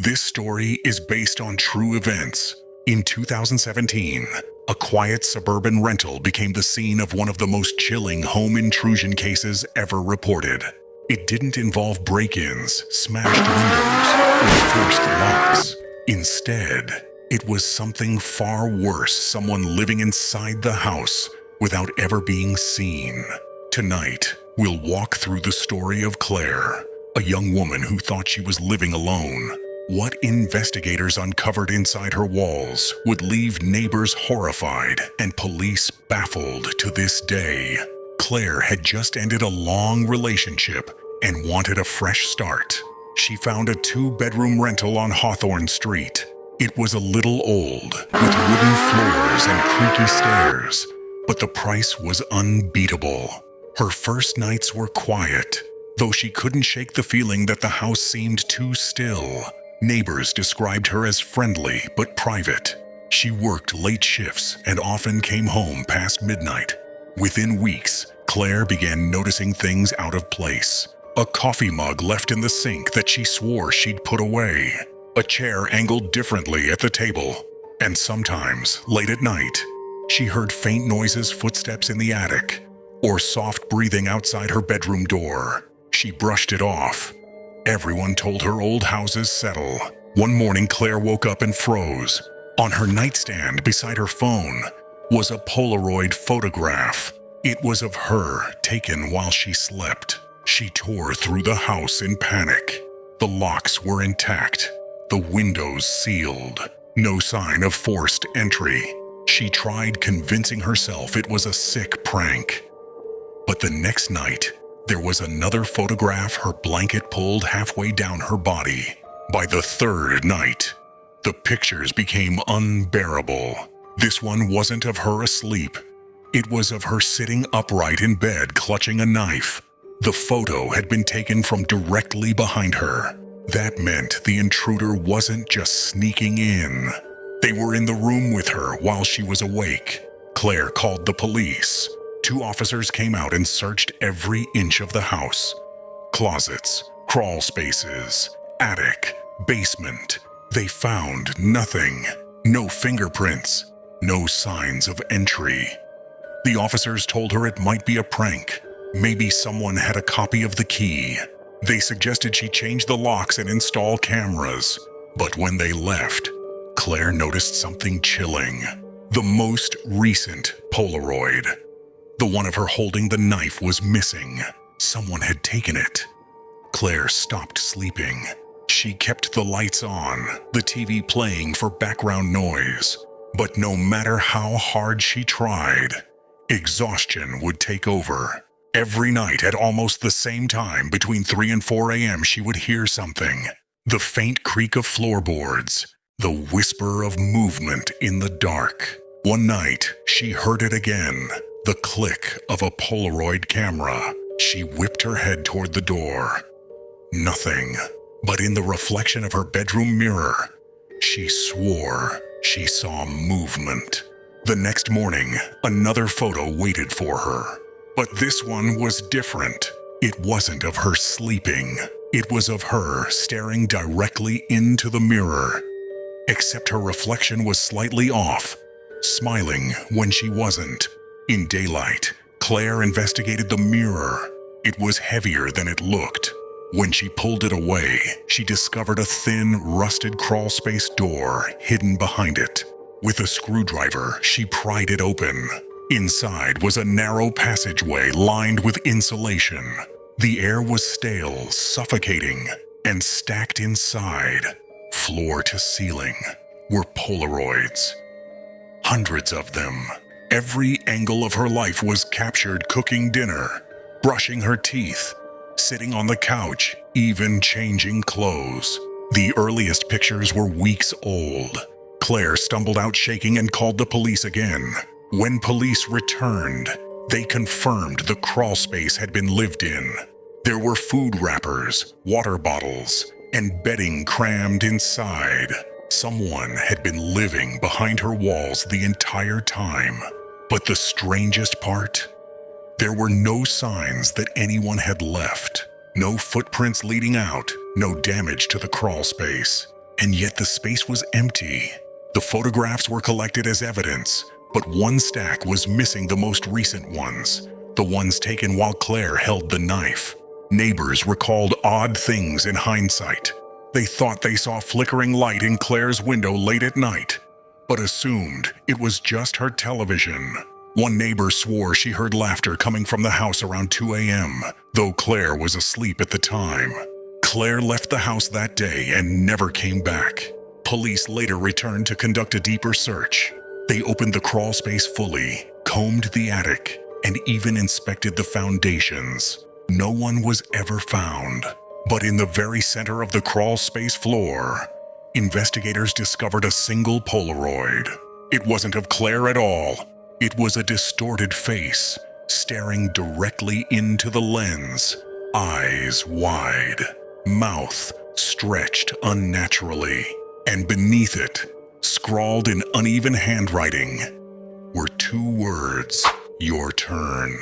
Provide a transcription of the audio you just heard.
This story is based on true events. In 2017, a quiet suburban rental became the scene of one of the most chilling home intrusion cases ever reported. It didn't involve break-ins, smashed windows, or forced locks. Instead, it was something far worse, someone living inside the house without ever being seen. Tonight, we'll walk through the story of Claire, a young woman who thought she was living alone. What investigators uncovered inside her walls would leave neighbors horrified and police baffled to this day. Claire had just ended a long relationship and wanted a fresh start. She found a 2-bedroom rental on Hawthorne Street. It was a little old, with wooden floors and creaky stairs, but the price was unbeatable. Her first nights were quiet, though she couldn't shake the feeling that the house seemed too still. Neighbors described her as friendly but private. She worked late shifts and often came home past midnight. Within weeks, Claire began noticing things out of place. A coffee mug left in the sink that she swore she'd put away. A chair angled differently at the table. And sometimes, late at night, she heard faint noises, footsteps in the attic, or soft breathing outside her bedroom door. She brushed it off. Everyone told her old houses settle. One morning, Claire woke up and froze. On her nightstand beside her phone was a Polaroid photograph. It was of her, taken while she slept. She tore through the house in panic. The locks were intact, the windows sealed. No sign of forced entry. She tried convincing herself it was a sick prank. But the next night, there was another photograph, her blanket pulled halfway down her body. By the third night, the pictures became unbearable. This one wasn't of her asleep. It was of her sitting upright in bed, clutching a knife. The photo had been taken from directly behind her. That meant the intruder wasn't just sneaking in. They were in the room with her while she was awake. Claire called the police. 2 officers came out and searched every inch of the house. Closets, crawl spaces, attic, basement. They found nothing. No fingerprints, no signs of entry. The officers told her it might be a prank. Maybe someone had a copy of the key. They suggested she change the locks and install cameras. But when they left, Claire noticed something chilling. The most recent Polaroid. The one of her holding the knife was missing. Someone had taken it. Claire stopped sleeping. She kept the lights on, the TV playing for background noise. But no matter how hard she tried, exhaustion would take over. Every night at almost the same time, between 3 and 4 a.m., she would hear something. The faint creak of floorboards, the whisper of movement in the dark. One night, she heard it again. The click of a Polaroid camera. She whipped her head toward the door. Nothing. But in the reflection of her bedroom mirror, she swore she saw movement. The next morning, another photo waited for her. But this one was different. It wasn't of her sleeping. It was of her staring directly into the mirror. Except her reflection was slightly off, smiling when she wasn't. In daylight, Claire investigated the mirror. It was heavier than it looked. When she pulled it away, she discovered a thin, rusted crawlspace door hidden behind it. With a screwdriver, she pried it open. Inside was a narrow passageway lined with insulation. The air was stale, suffocating, and stacked inside, floor to ceiling, were Polaroids. Hundreds of them. Every angle of her life was captured: cooking dinner, brushing her teeth, sitting on the couch, even changing clothes. The earliest pictures were weeks old. Claire stumbled out shaking and called the police again. When police returned, they confirmed the crawlspace had been lived in. There were food wrappers, water bottles, and bedding crammed inside. Someone had been living behind her walls the entire time. But the strangest part? There were no signs that anyone had left. No footprints leading out, no damage to the crawlspace. And yet the space was empty. The photographs were collected as evidence, but one stack was missing the most recent ones, the ones taken while Claire held the knife. Neighbors recalled odd things in hindsight. They thought they saw flickering light in Claire's window late at night, but assumed it was just her television. One neighbor swore she heard laughter coming from the house around 2 a.m., though Claire was asleep at the time. Claire left the house that day and never came back. Police later returned to conduct a deeper search. They opened the crawl space fully, combed the attic, and even inspected the foundations. No one was ever found. But in the very center of the crawl space floor, investigators discovered a single Polaroid. It wasn't of Claire at all. It was a distorted face, staring directly into the lens, eyes wide, mouth stretched unnaturally, and beneath it, scrawled in uneven handwriting, were two words: "Your turn."